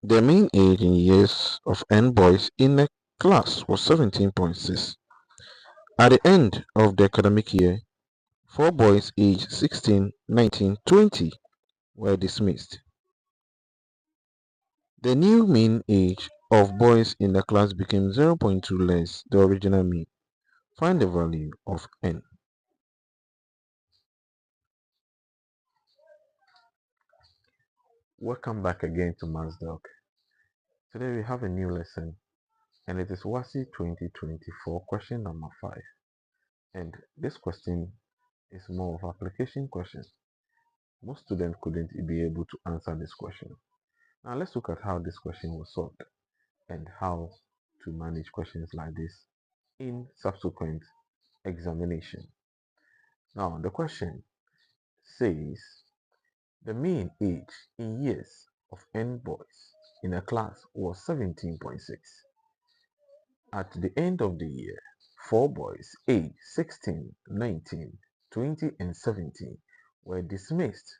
The mean age in years of n boys in a class was 17.6. At the end of the academic year, 4 boys aged 16, 19, 20 were dismissed. The new mean age of boys in the class became 0.2 less the original mean. Find the value of n. Welcome back again to MathsDoc. Today we have a new lesson and it is WASSCE 2024 question number 5. And this question is more of application question. Most students couldn't be able to answer this question. Now let's look at how this question was solved and how to manage questions like this in subsequent examination. Now the question says the mean age in years of n boys in a class was 17.6. At the end of the year, 4 boys aged 16, 19, 20 and 17 were dismissed.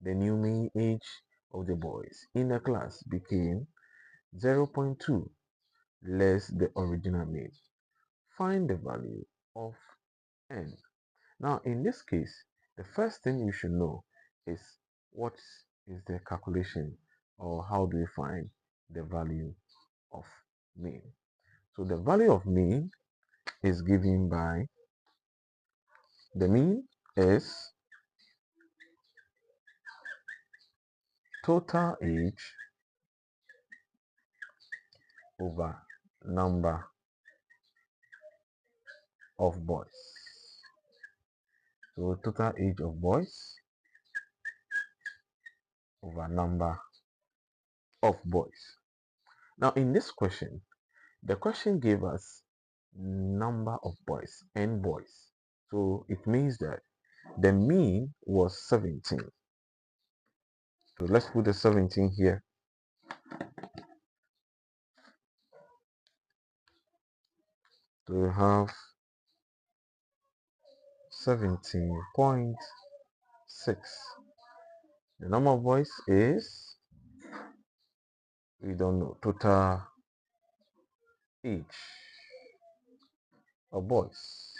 The new mean age of the boys in a class became 0.2 less the original mean. Find the value of n. Now in this case, the first thing you should know is what is the calculation or how do we find the value of mean. So the value of mean is given by the mean is total age over number of boys. So total age of boys over number of boys. Now in this question, the question gave us number of boys, n boys. So it means that the mean was 17. So let's put the 17 here. So we have 17.6. The number of boys is, we don't know, total age of boys.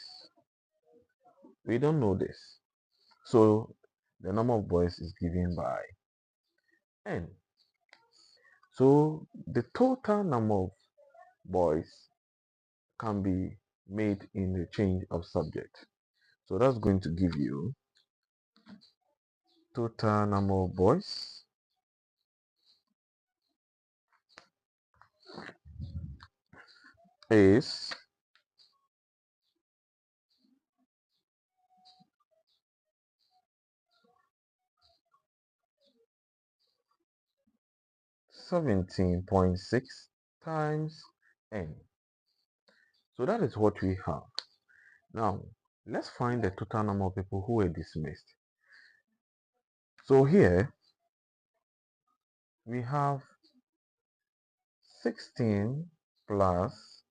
We don't know this. So the number of boys is given by n. So the total number of boys can be made in the change of subject. So that's going to give you total number of boys is 17.6 times n. So that is what we have. Now let's find the total number of people who were dismissed. So here we have 16 plus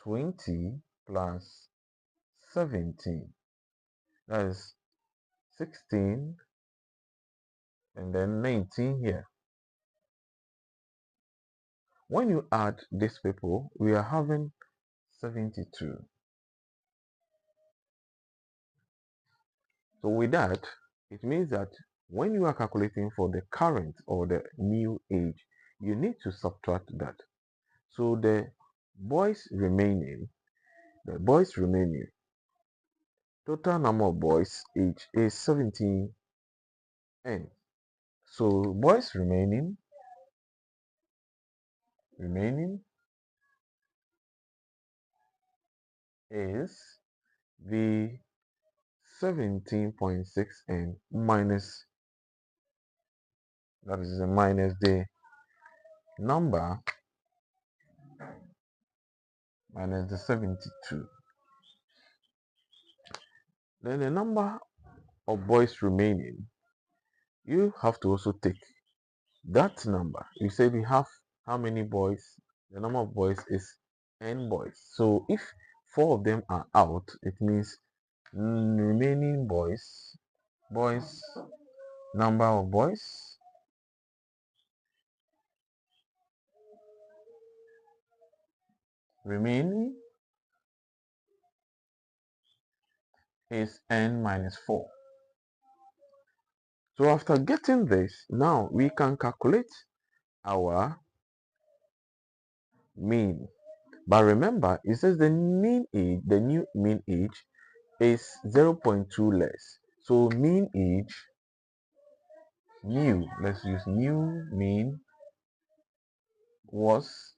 20 plus 17. That is 16 and then 19 here. When you add these people, we are having 72. So with that, it means that when you are calculating for the current or the new age, you need to subtract that. So the boys remaining, total number of boys age is 17n. So boys remaining is the 17.6n minus, that is minus the number minus the 72. Then the number of boys remaining, you have to also take that number. You say we have how many boys? The number of boys is n boys. So if 4 of them are out, it means remaining boys, number of boys remaining is n minus 4. So after getting this, now we can calculate our mean. But remember, it says the mean age, the new mean age is 0.2 less. So mean age, new, let's use new mean, was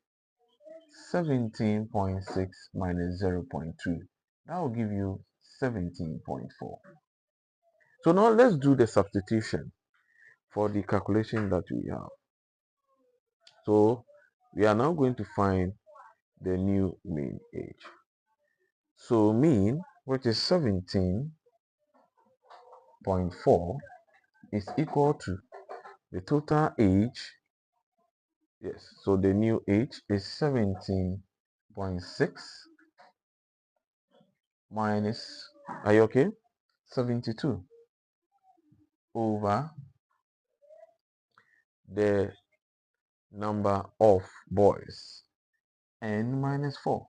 17.6 minus 0.2. That will give you 17.4. So now let's do the substitution for the calculation that we have. So we are now going to find the new mean age. So mean, which is 17.4, is equal to the total age. Yes, so the new age is 17.6 minus, are you okay? 72 over the number of boys, n minus 4.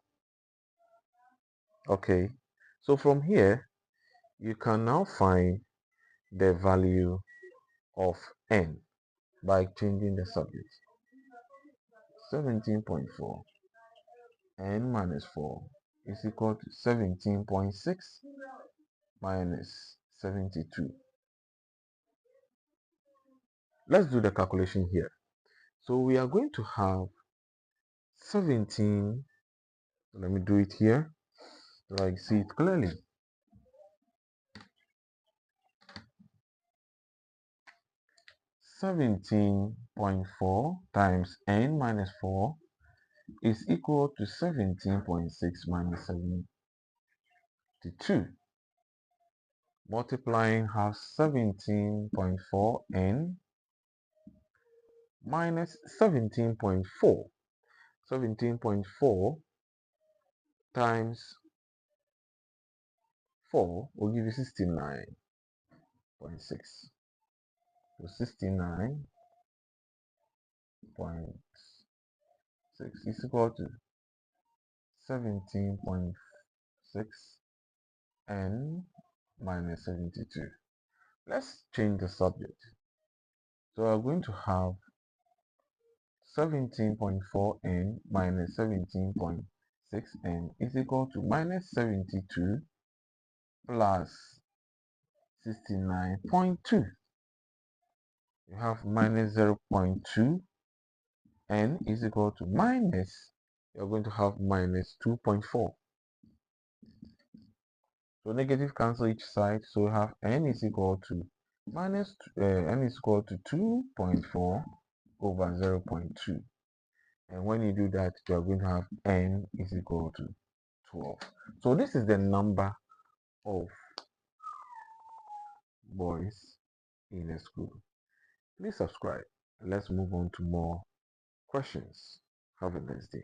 Okay, so from here you can now find the value of n by changing the subject. 17.4 n minus 4 is equal to 17.6 minus 72. Let's do the calculation here. So we are going to have 17, let me do it here so I see it clearly. 17.4 times n minus 4 is equal to 17.6 minus 72. Multiplying half 17.4 n minus 17.4. 17.4 times 4 will give you 69.6. So 69.6 is equal to 17.6 n minus 72. Let's change the subject. So we're going to have 17.4 n minus 17.6 n is equal to minus 72 plus 69.2. You have minus 0.2 n is equal to minus, you're going to have minus 2.4. So negative cancel each side, so we have n is equal to minus n is equal to 2.4 over 0.2. And when you do that, you are going to have n is equal to 12. So this is the number of boys in a school. Please subscribe. Let's move on to more questions. Have a nice day.